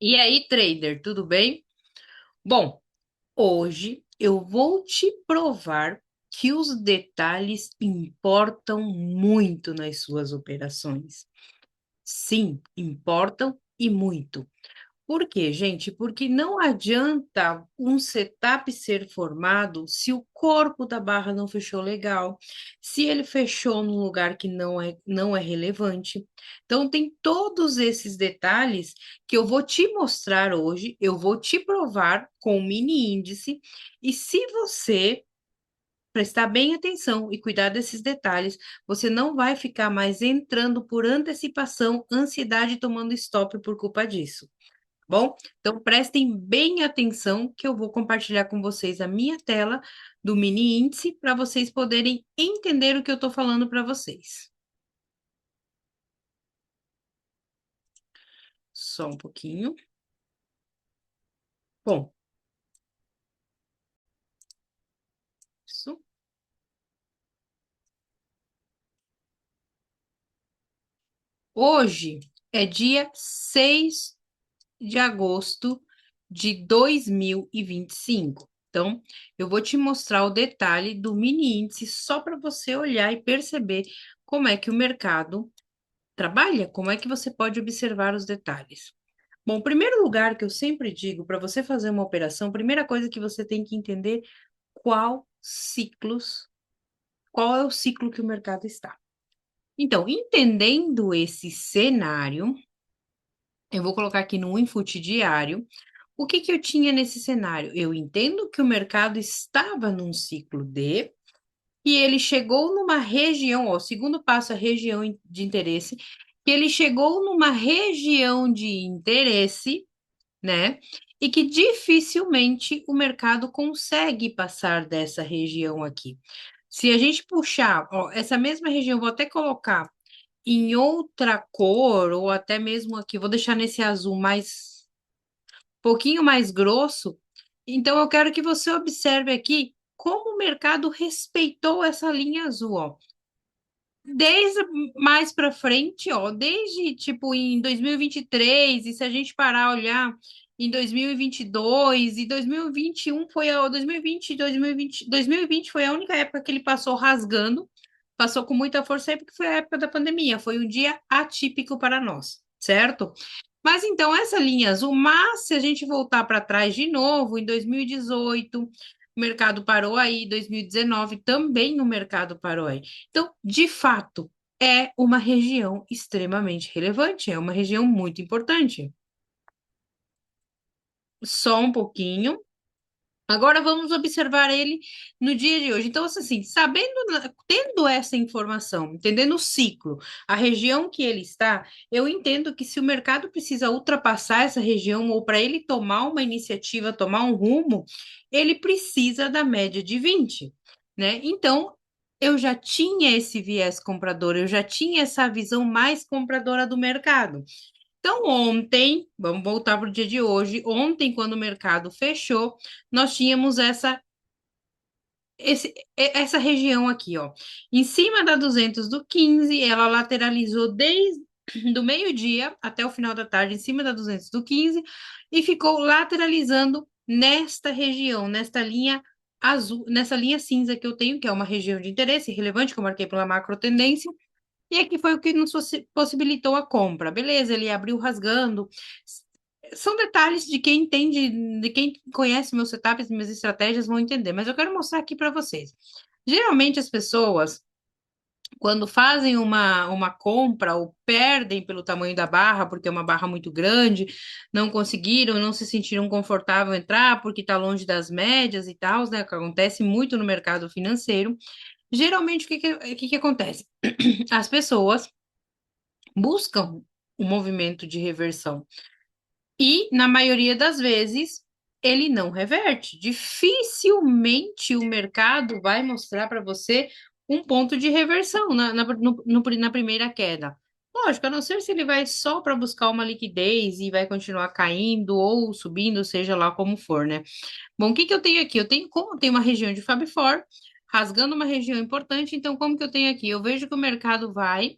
E aí, trader, tudo bem? Bom, hoje eu vou te provar que os detalhes importam muito nas suas operações. Sim, importam e muito. Por quê, gente? Porque não adianta um setup ser formado se o corpo da barra não fechou legal, se ele fechou num lugar que não é relevante. Então, tem todos esses detalhes que eu vou te mostrar hoje, eu vou te provar com o mini índice, e se você prestar bem atenção e cuidar desses detalhes, você não vai ficar mais entrando por antecipação, ansiedade tomando stop por culpa disso. Bom, então prestem bem atenção que eu vou compartilhar com vocês a minha tela do mini índice para vocês poderem entender o que eu estou falando para vocês. Só um pouquinho. Bom, isso. Hoje é dia 6 de agosto de 2025. Então, eu vou te mostrar o detalhe do mini índice só para você olhar e perceber como é que o mercado trabalha, como é que você pode observar os detalhes. Bom, o primeiro lugar que eu sempre digo para você fazer uma operação, a primeira coisa que você tem que entender qual é o ciclo que o mercado está. Então, entendendo esse cenário, eu vou colocar aqui no input diário. O que que eu tinha nesse cenário? Eu entendo que o mercado estava num ciclo D e ele chegou numa região, ó, o segundo passo, a região de interesse, que ele chegou numa região de interesse, né? E que dificilmente o mercado consegue passar dessa região aqui. Se a gente puxar, ó, essa mesma região, vou até colocar em outra cor, ou até mesmo aqui, vou deixar nesse azul mais, pouquinho mais grosso. Então, eu quero que você observe aqui como o mercado respeitou essa linha azul, ó. Desde mais para frente, ó, desde tipo em 2023, e se a gente parar a olhar em 2022 e 2021 foi a 2020 foi a única época que ele passou rasgando, passou com muita força aí porque foi a época da pandemia, foi um dia atípico para nós, certo? Mas então essa linha azul, mas se a gente voltar para trás de novo, em 2018, o mercado parou aí, 2019 também o mercado parou aí. Então, de fato, é uma região extremamente relevante, é uma região muito importante. Só um pouquinho. Agora vamos observar ele no dia de hoje. Então, assim, sabendo, tendo essa informação, entendendo o ciclo, a região que ele está, eu entendo que se o mercado precisa ultrapassar essa região ou para ele tomar uma iniciativa, tomar um rumo, ele precisa da média de 20, né? Então, eu já tinha esse viés comprador, eu já tinha essa visão mais compradora do mercado. Então, ontem, vamos voltar para o dia de hoje. Ontem, quando o mercado fechou, nós tínhamos essa região aqui, ó. Em cima da 200 do 15, ela lateralizou desde do meio-dia até o final da tarde, em cima da 200 do 15, e ficou lateralizando nesta região, nesta linha azul, nessa linha cinza que eu tenho, que é uma região de interesse relevante, que eu marquei pela macro tendência. E aqui foi o que nos possibilitou a compra. Beleza, ele abriu rasgando. São detalhes de quem entende, de quem conhece meus setups, minhas estratégias vão entender, mas eu quero mostrar aqui para vocês. Geralmente as pessoas, quando fazem uma compra ou perdem pelo tamanho da barra, porque é uma barra muito grande, não conseguiram, não se sentiram confortável em entrar porque está longe das médias e tal, né? Que acontece muito no mercado financeiro. Geralmente, o que que acontece? As pessoas buscam o movimento de reversão. E, na maioria das vezes, ele não reverte. Dificilmente o mercado vai mostrar para você um ponto de reversão na primeira queda. Lógico, a não ser se ele vai só para buscar uma liquidez e vai continuar caindo ou subindo, seja lá como for, né? Bom, o que que eu tenho aqui? Como eu tenho uma região de Fab Four, rasgando uma região importante, então como que eu tenho aqui? Eu vejo que o mercado vai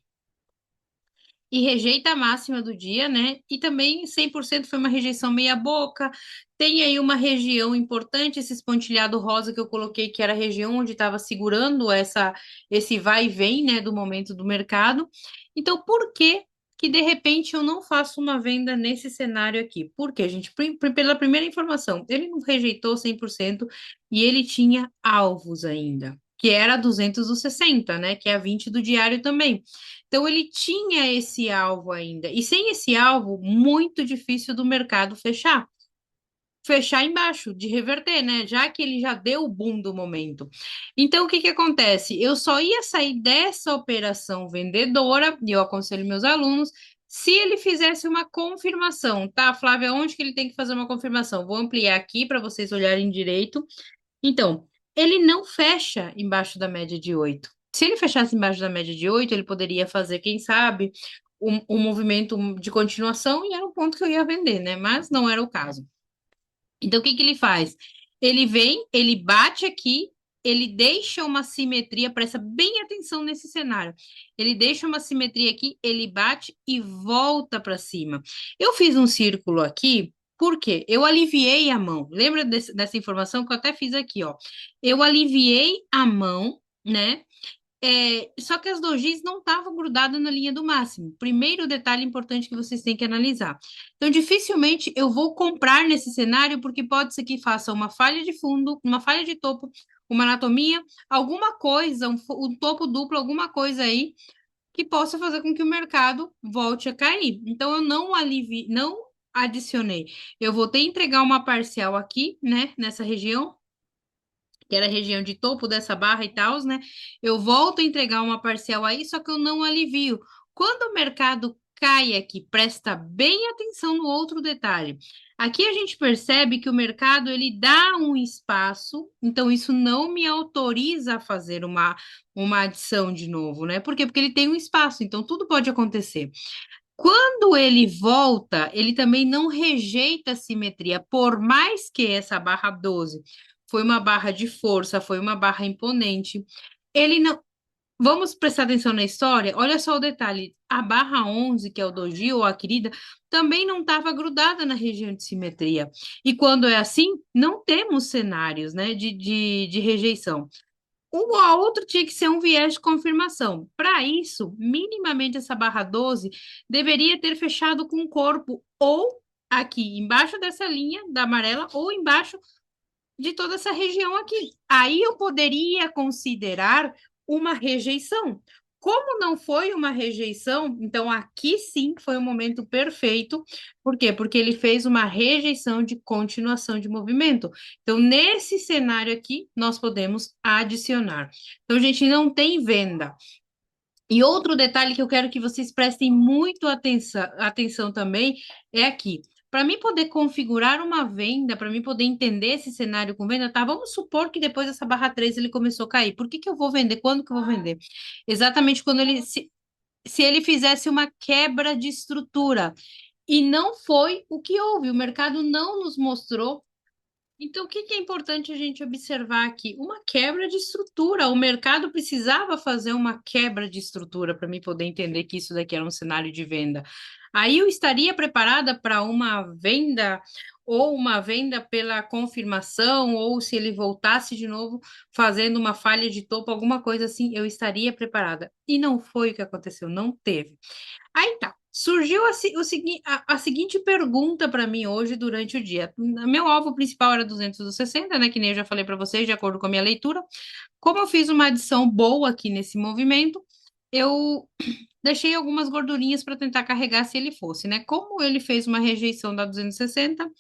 e rejeita a máxima do dia, né? E também 100% foi uma rejeição meia boca. Tem aí uma região importante, esse espontilhado rosa que eu coloquei, que era a região onde estava segurando esse vai e vem, né, do momento do mercado. Então, por que de repente eu não faço uma venda nesse cenário aqui? Porque, gente, pela primeira informação, ele não rejeitou 100% e ele tinha alvos ainda, que era 260, né, que é a 20 do diário também. Então, ele tinha esse alvo ainda. E sem esse alvo, muito difícil do mercado fechar. Fechar embaixo, de reverter, né? Já que ele já deu o boom do momento. Então, o que que acontece? Eu só ia sair dessa operação vendedora, e eu aconselho meus alunos, se ele fizesse uma confirmação, tá, Flávia? Onde que ele tem que fazer uma confirmação? Vou ampliar aqui para vocês olharem direito. Então, ele não fecha embaixo da média de 8. Se ele fechasse embaixo da média de 8, ele poderia fazer, quem sabe, um movimento de continuação e era um ponto que eu ia vender, né? Mas não era o caso. Então, o que que ele faz? Ele vem, ele bate aqui, ele deixa uma simetria, presta bem atenção nesse cenário. Ele deixa uma simetria aqui, ele bate e volta para cima. Eu fiz um círculo aqui, por quê? Eu aliviei a mão. Lembra dessa informação que eu até fiz aqui, ó? Eu aliviei a mão, né? Só que as dojis não estavam grudadas na linha do máximo. Primeiro detalhe importante que vocês têm que analisar. Então, dificilmente eu vou comprar nesse cenário, porque pode ser que faça uma falha de fundo, uma falha de topo, uma anatomia, alguma coisa, um topo duplo, alguma coisa aí que possa fazer com que o mercado volte a cair. Então, eu não não adicionei. Eu vou ter que entregar uma parcial aqui, né, nessa região, que era a região de topo dessa barra e tal, né? Eu volto a entregar uma parcial aí, só que eu não alivio. Quando o mercado cai aqui, presta bem atenção no outro detalhe. Aqui a gente percebe que o mercado ele dá um espaço, então isso não me autoriza a fazer uma adição de novo, né? Por quê? Porque ele tem um espaço, então tudo pode acontecer. Quando ele volta, ele também não rejeita a simetria, por mais que essa barra 12 foi uma barra de força, foi uma barra imponente. Ele não. Vamos prestar atenção na história? Olha só o detalhe: a barra 11, que é o doji ou a querida, também não estava grudada na região de simetria. E quando é assim, não temos cenários, né, de rejeição. A outra tinha que ser um viés de confirmação. Para isso, minimamente essa barra 12 deveria ter fechado com o corpo ou aqui embaixo dessa linha da amarela ou embaixo de toda essa região aqui. Aí eu poderia considerar uma rejeição. Como não foi uma rejeição, então aqui sim foi o momento perfeito. Por quê? Porque ele fez uma rejeição de continuação de movimento. Então, nesse cenário aqui, nós podemos adicionar. Então, gente, não tem venda. E outro detalhe que eu quero que vocês prestem muito atenção também é aqui. Para mim poder configurar uma venda, para mim poder entender esse cenário com venda, tá? Vamos supor que depois dessa barra 13 ele começou a cair. Por que que eu vou vender? Quando que eu vou vender? Exatamente quando se ele fizesse uma quebra de estrutura. E não foi o que houve. O mercado não nos mostrou. Então, o que que é importante a gente observar aqui? Uma quebra de estrutura. O mercado precisava fazer uma quebra de estrutura para mim poder entender que isso daqui era um cenário de venda. Aí eu estaria preparada para uma venda ou uma venda pela confirmação, ou se ele voltasse de novo fazendo uma falha de topo, alguma coisa assim, eu estaria preparada. E não foi o que aconteceu, não teve. Aí tá. Surgiu a seguinte pergunta para mim hoje durante o dia. Meu alvo principal era 260, né? Que nem eu já falei para vocês, de acordo com a minha leitura. Como eu fiz uma adição boa aqui nesse movimento, eu deixei algumas gordurinhas para tentar carregar se ele fosse, né? Como ele fez uma rejeição da 260,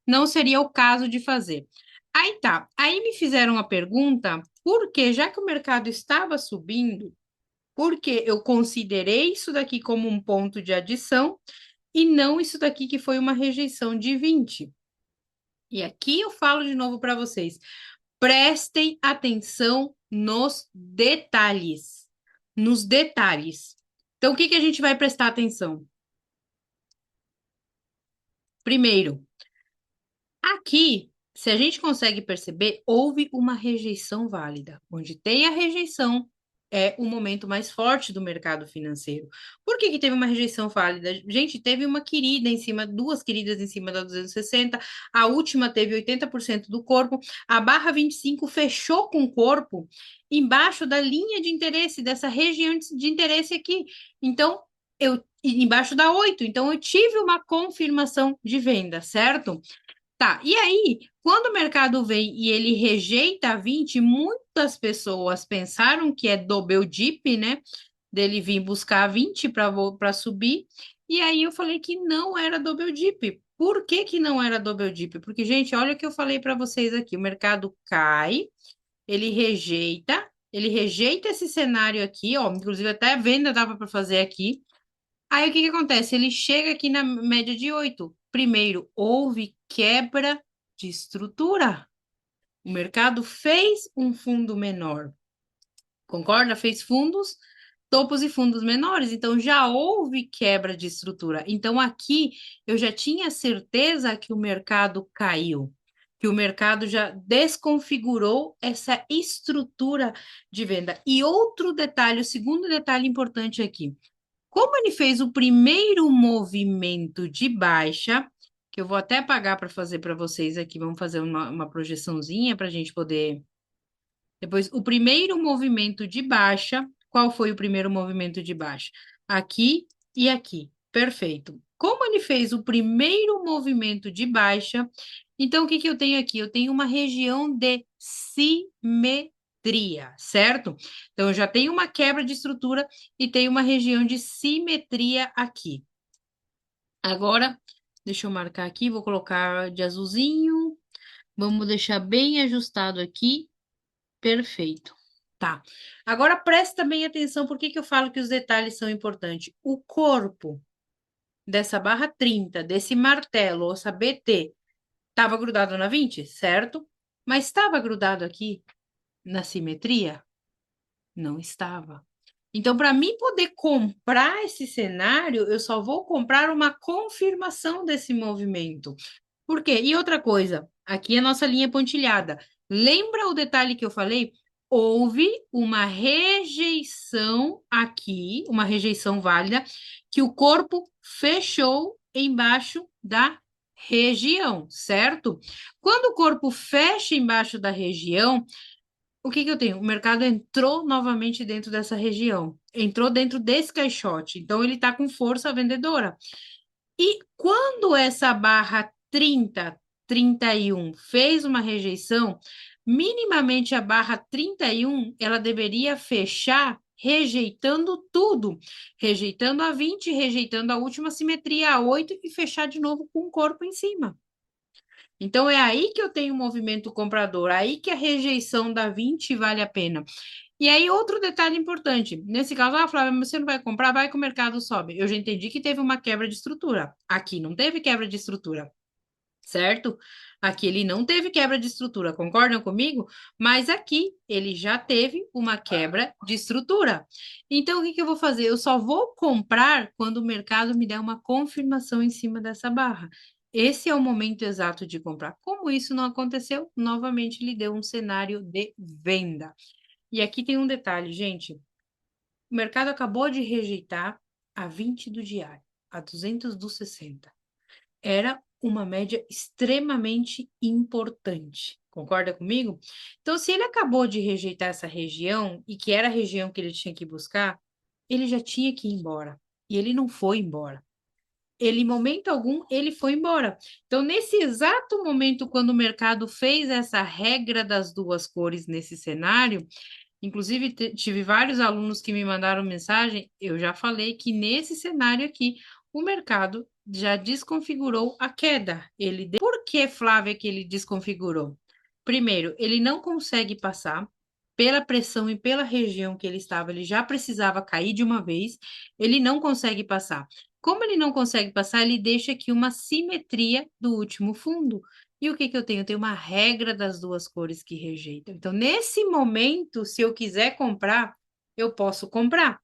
não seria o caso de fazer. Aí tá. Aí me fizeram a pergunta, porque já que o mercado estava subindo, porque eu considerei isso daqui como um ponto de adição e não isso daqui que foi uma rejeição de 20. E aqui eu falo de novo para vocês. Prestem atenção nos detalhes. Nos detalhes. Então, o que que a gente vai prestar atenção? Primeiro, aqui, se a gente consegue perceber, houve uma rejeição válida. Onde tem a rejeição, é o momento mais forte do mercado financeiro. Por que que teve uma rejeição válida? Gente, teve uma querida em cima, duas queridas em cima da 260, a última teve 80% do corpo, a barra 25 fechou com o corpo embaixo da linha de interesse, dessa região de interesse aqui. Então, embaixo da 8, então eu tive uma confirmação de venda, certo? Tá, e aí, quando o mercado vem e ele rejeita a 20, muitas pessoas pensaram que é double dip, né? Dele vir buscar a 20 para subir. E aí eu falei que não era double dip. Por que que não era double dip? Porque, gente, olha o que eu falei para vocês aqui. O mercado cai, ele rejeita esse cenário aqui, ó. Inclusive, até a venda dava para fazer aqui. Aí o que que acontece? Ele chega aqui na média de 8. Primeiro, houve quebra de estrutura. O mercado fez um fundo menor. Concorda? Fez fundos, topos e fundos menores. Então já houve quebra de estrutura. Então aqui eu já tinha certeza que o mercado caiu, que o mercado já desconfigurou essa estrutura de venda. E outro detalhe, o segundo detalhe importante aqui. Como ele fez o primeiro movimento de baixa, que eu vou até apagar para fazer para vocês aqui, vamos fazer uma projeçãozinha para a gente poder. Depois, o primeiro movimento de baixa, qual foi o primeiro movimento de baixa? Aqui e aqui. Perfeito. Como ele fez o primeiro movimento de baixa, então o que que eu tenho aqui? Eu tenho uma região de simetria, certo? Então, eu já tenho uma quebra de estrutura e tenho uma região de simetria aqui. Agora, deixa eu marcar aqui, vou colocar de azulzinho. Vamos deixar bem ajustado aqui. Perfeito. Tá. Agora presta bem atenção, por que que eu falo que os detalhes são importantes? O corpo dessa barra 30, desse martelo, ou essa BT, estava grudado na 20, certo? Mas estava grudado aqui na simetria? Não estava. Então, para mim poder comprar esse cenário, eu só vou comprar uma confirmação desse movimento. Por quê? E outra coisa, aqui é a nossa linha pontilhada. Lembra o detalhe que eu falei? Houve uma rejeição aqui, uma rejeição válida, que o corpo fechou embaixo da região, certo? Quando o corpo fecha embaixo da região, o que que eu tenho? O mercado entrou novamente dentro dessa região, entrou dentro desse caixote, então ele está com força vendedora. E quando essa barra 30, 31 fez uma rejeição, minimamente a barra 31 ela deveria fechar rejeitando tudo, rejeitando a 20, rejeitando a última simetria, a 8 e fechar de novo com o corpo em cima. Então é aí que eu tenho um movimento comprador, aí que a rejeição da 20 vale a pena. E aí, outro detalhe importante. Nesse caso, Flávia, mas você não vai comprar, vai que o mercado sobe. Eu já entendi que teve uma quebra de estrutura. Aqui não teve quebra de estrutura, certo? Aqui ele não teve quebra de estrutura, concordam comigo? Mas aqui ele já teve uma quebra de estrutura. Então, o que que eu vou fazer? Eu só vou comprar quando o mercado me der uma confirmação em cima dessa barra. Esse é o momento exato de comprar. Como isso não aconteceu, novamente lhe deu um cenário de venda. E aqui tem um detalhe, gente. O mercado acabou de rejeitar a 20 do diário, a 200 do 60. Era uma média extremamente importante. Concorda comigo? Então, se ele acabou de rejeitar essa região, e que era a região que ele tinha que buscar, ele já tinha que ir embora. E ele não foi embora. Ele, em momento algum, ele foi embora. Então, nesse exato momento, quando o mercado fez essa regra das duas cores nesse cenário, inclusive, tive vários alunos que me mandaram mensagem. Eu já falei que nesse cenário aqui, o mercado já desconfigurou a queda. Por que, Flávia, que ele desconfigurou? Primeiro, ele não consegue passar pela pressão e pela região que ele estava, ele já precisava cair de uma vez, ele não consegue passar. Como ele não consegue passar, ele deixa aqui uma simetria do último fundo. E o que que eu tenho? Eu tenho uma regra das duas cores que rejeitam. Então, nesse momento, se eu quiser comprar, eu posso comprar.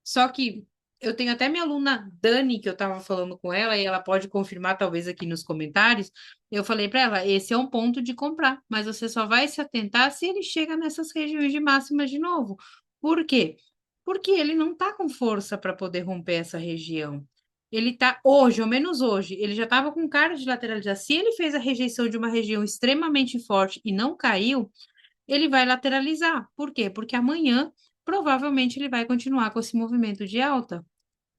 Só que eu tenho até minha aluna Dani, que eu estava falando com ela, e ela pode confirmar, talvez, aqui nos comentários. Eu falei para ela: esse é um ponto de comprar, mas você só vai se atentar se ele chega nessas regiões de máximas de novo. Por quê? Porque ele não está com força para poder romper essa região. Ele está hoje, ou menos hoje, ele já estava com cara de lateralizar. Se ele fez a rejeição de uma região extremamente forte e não caiu, ele vai lateralizar. Por quê? Porque amanhã provavelmente ele vai continuar com esse movimento de alta.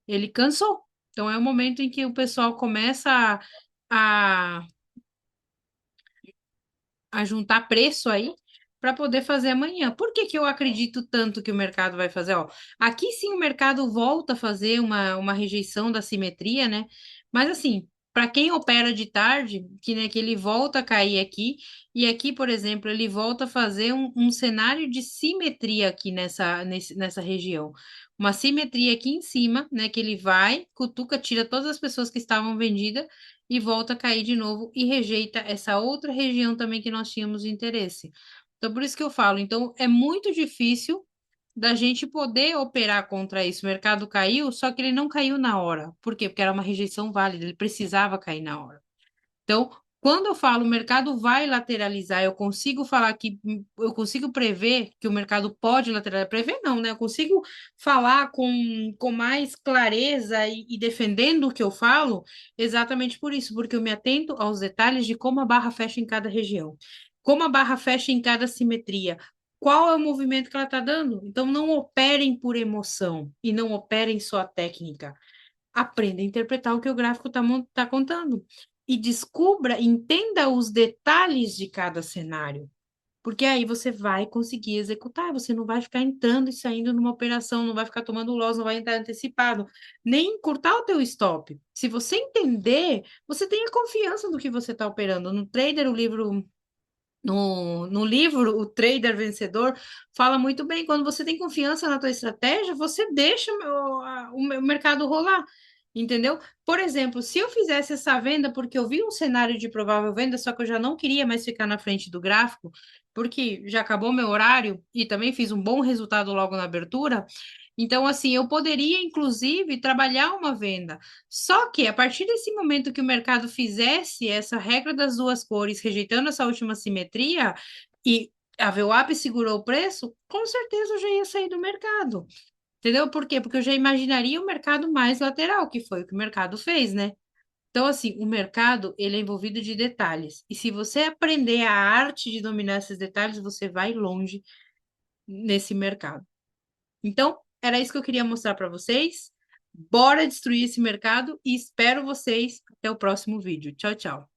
Ele cansou. Então é o momento em que o pessoal começa a a juntar preço aí para poder fazer amanhã. Por que que eu acredito tanto que o mercado vai fazer? Ó, aqui sim o mercado volta a fazer uma rejeição da simetria, né? Mas assim, para quem opera de tarde, que ele volta a cair aqui, e aqui, por exemplo, ele volta a fazer um cenário de simetria aqui nessa região. Uma simetria aqui em cima, né? Que ele vai, cutuca, tira todas as pessoas que estavam vendidas e volta a cair de novo e rejeita essa outra região também que nós tínhamos interesse. Então, por isso que eu falo, então é muito difícil da gente poder operar contra isso. O mercado caiu, só que ele não caiu na hora. Por quê? Porque era uma rejeição válida, ele precisava cair na hora. Então, quando eu falo o mercado vai lateralizar, eu consigo falar que eu consigo prever que o mercado pode lateralizar. Prever não, né? Eu consigo falar com mais clareza e defendendo o que eu falo, exatamente por isso, porque eu me atento aos detalhes de como a barra fecha em cada região, como a barra fecha em cada simetria. Qual é o movimento que ela está dando? Então, não operem por emoção e não operem só a técnica. Aprenda a interpretar o que o gráfico está contando. E descubra, entenda os detalhes de cada cenário. Porque aí você vai conseguir executar, você não vai ficar entrando e saindo numa operação, não vai ficar tomando loss, não vai entrar antecipado, nem encurtar o teu stop. Se você entender, você tem a confiança do que você está operando. No trader, o livro no livro, o Trader Vencedor fala muito bem, quando você tem confiança na tua estratégia, você deixa o mercado rolar, entendeu? Por exemplo, se eu fizesse essa venda porque eu vi um cenário de provável venda, só que eu já não queria mais ficar na frente do gráfico, porque já acabou meu horário e também fiz um bom resultado logo na abertura, então, assim, eu poderia, inclusive, trabalhar uma venda. Só que, a partir desse momento que o mercado fizesse essa regra das duas cores, rejeitando essa última simetria, e a VWAP segurou o preço, com certeza eu já ia sair do mercado. Entendeu? Por quê? Porque eu já imaginaria o mercado mais lateral, que foi o que o mercado fez, né? Então, assim, o mercado, ele é envolvido de detalhes. E se você aprender a arte de dominar esses detalhes, você vai longe nesse mercado. Então, era isso que eu queria mostrar para vocês. Bora destruir esse mercado e espero vocês até o próximo vídeo. Tchau, tchau.